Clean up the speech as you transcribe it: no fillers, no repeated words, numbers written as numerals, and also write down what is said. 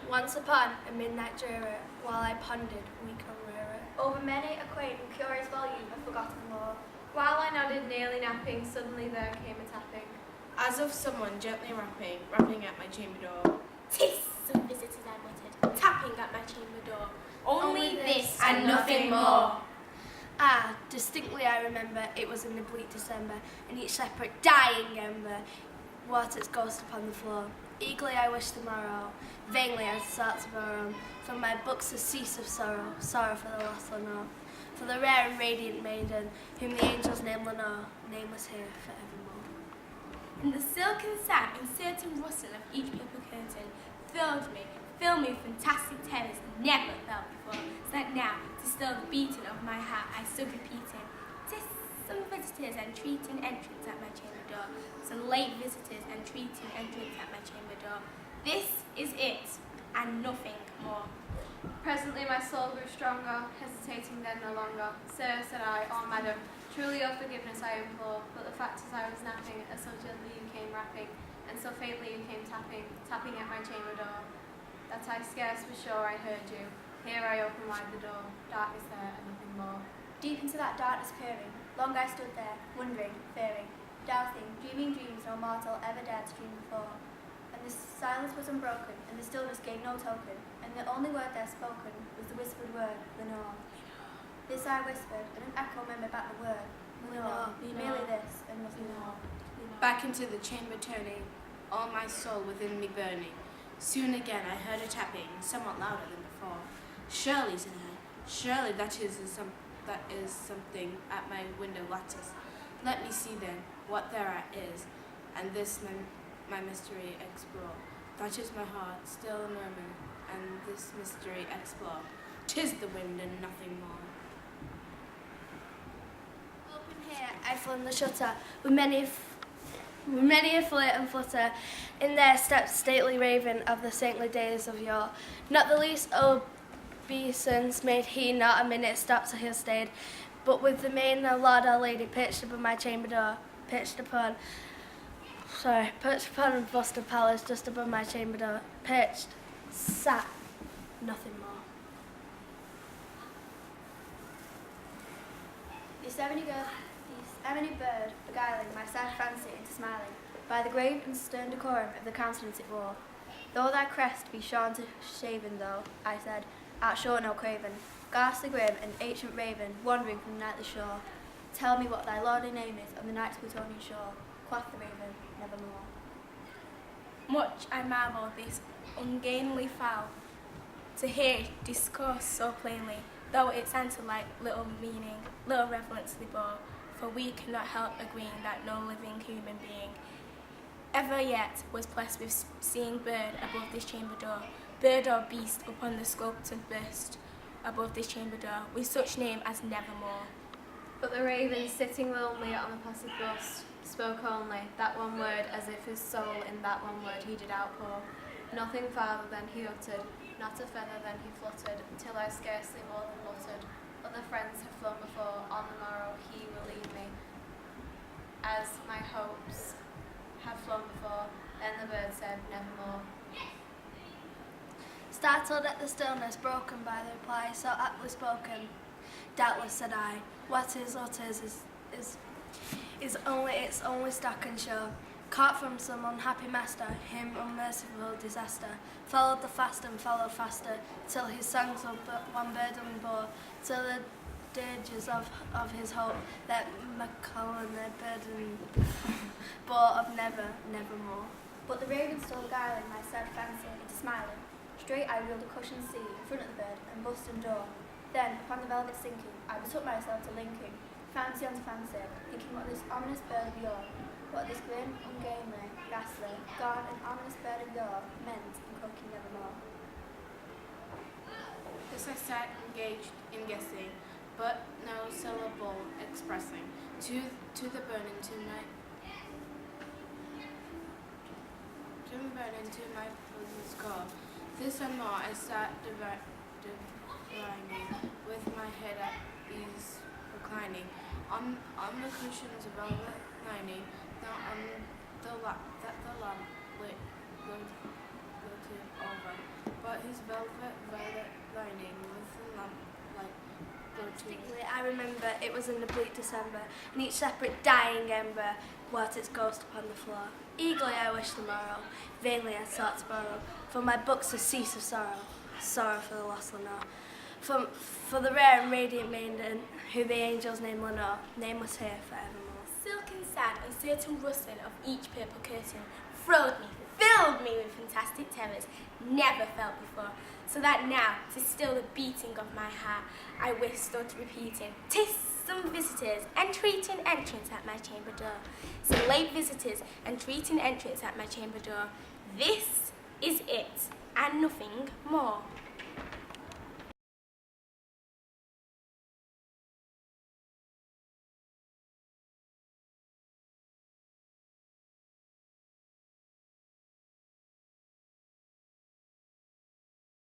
Once upon a midnight dreary, while I pondered, weak and weary, over many a quaint and curious volume of forgotten lore, while I nodded, nearly napping, suddenly there came a tapping, as of someone gently rapping at my chamber door. "'Tis some visitors," I muttered, tapping at my chamber door. "Only this and nothing more." Ah, distinctly I remember, it was in the bleak December, and each separate dying ember wrought its ghost upon the floor. Eagerly I wished the morrow, vainly I sought to borrow from my books a cease of sorrow, sorrow for the lost Lenore, for the rare and radiant maiden, whom the angels name Lenore, nameless here forevermore. And the silken sound and certain rustle of each paper curtain filled me with fantastic terrors never felt before, so that now, to still the beating of my heart, I stood repeating, "'Tis some visitors entreating entrance at my chamber door, some late visitors entreating entrance at my chamber door. This is it, and nothing more." Presently my soul grew stronger, hesitating then no longer. "Sir," said I, "or madam, truly your forgiveness I implore, but the fact is I was napping, as so gently you came rapping, and so faintly you came tapping at my chamber door, that I scarce was sure I heard you. Here I opened wide the door, darkness there and nothing more." Deep into that darkness peering, long I stood there, wondering, fearing, doubting, dreaming dreams no mortal ever dared to dream before. And the silence was unbroken, and the stillness gave no token, and the only word there spoken was the whispered word, Lenore. This I whispered, and an echo made me back the word, Lenore, merely this, and nothing more. Back into the chamber turning, all my soul within me burning. Soon again I heard a tapping, somewhat louder than before. "Surely," said I, "surely that is something at my window lattice. Let me see then what there is, and this my mystery explore. That is my heart still a murmur, and this mystery explore. 'Tis the wind and nothing more." Open here, I flung the shutter, with many a flit and flutter. In there stepped stately raven of the saintly days of yore. Not the least obeisance made he, not a minute stop to his stayed, but with the main of Lord or Lady pitched upon my chamber door, perched upon a bust of palace just above my chamber door, sat, nothing more. This ebony bird beguiling my sad fancy into smiling, by the grave and stern decorum of the countenance it wore. "Though thy crest be shorn to shaven, though," I said, "art sure no craven, ghastly grim and ancient raven, wandering from the nightly shore. Tell me what thy lordly name is on the night's Plutonian shore." Quoth the raven, "Nevermore." Much I marvel this ungainly fowl, to hear it discourse so plainly, though its answer like little meaning, little reverence they bore, for we cannot help agreeing that no living human being ever yet was blessed with seeing bird above this chamber door, bird or beast upon the sculptured bust above this chamber door, with such name as Nevermore. But the raven, sitting lonely on the passive bust, spoke only that one word, as if his soul in that one word he did outpour. Nothing farther than he uttered, not a feather than he fluttered, till I scarcely more than muttered, "Other friends have flown before, on the morrow he will leave me, as my hopes have flown before." Then the bird said, "Nevermore." Startled at the stillness broken by the reply so aptly spoken, "Doubtless," said I, what is only its only stock and show, caught from some unhappy master, him unmerciful disaster, followed the fast and followed faster, till his songs of one burden bore, till the dirges of his hope that Macaulay their burden bore of nevermore. But the raven still beguiling my sad fancy into smiling. Straight I wheeled a cushioned seat in front of the bed and bust and door. Then, upon the velvet sinking, I betook myself to linking, fancy onto fancy, thinking what this ominous bird of yore, what this grim, ungainly, ghastly, gaunt and ominous bird of yore meant in croaking nevermore. This I sat engaged in guessing, but no syllable expressing, to the burning to my bosam's core. This and more I sat divining, with my head at ease reclining, on the cushion's velvet lining, now on the lamp lit floated over, but his velvet lining with the lamp light glowed too. Distinctly, I remember it was in the bleak December, and each separate dying ember worked its ghost upon the floor. Eagerly I wished the morrow, vainly I sought to borrow, for my books a cease of sorrow, sorrow for the lost Lenore. For the rare and radiant maiden, who the angels name Lenore, nameless here forevermore. Silk and sad, uncertain rustling of each purple curtain thrilled me, filled me with fantastic terrors never felt before, so that now, to still the beating of my heart, I withstood repeating, "'Tis some visitors entreating entrance at my chamber door. Some late visitors entreating entrance at my chamber door. This is it, and nothing more."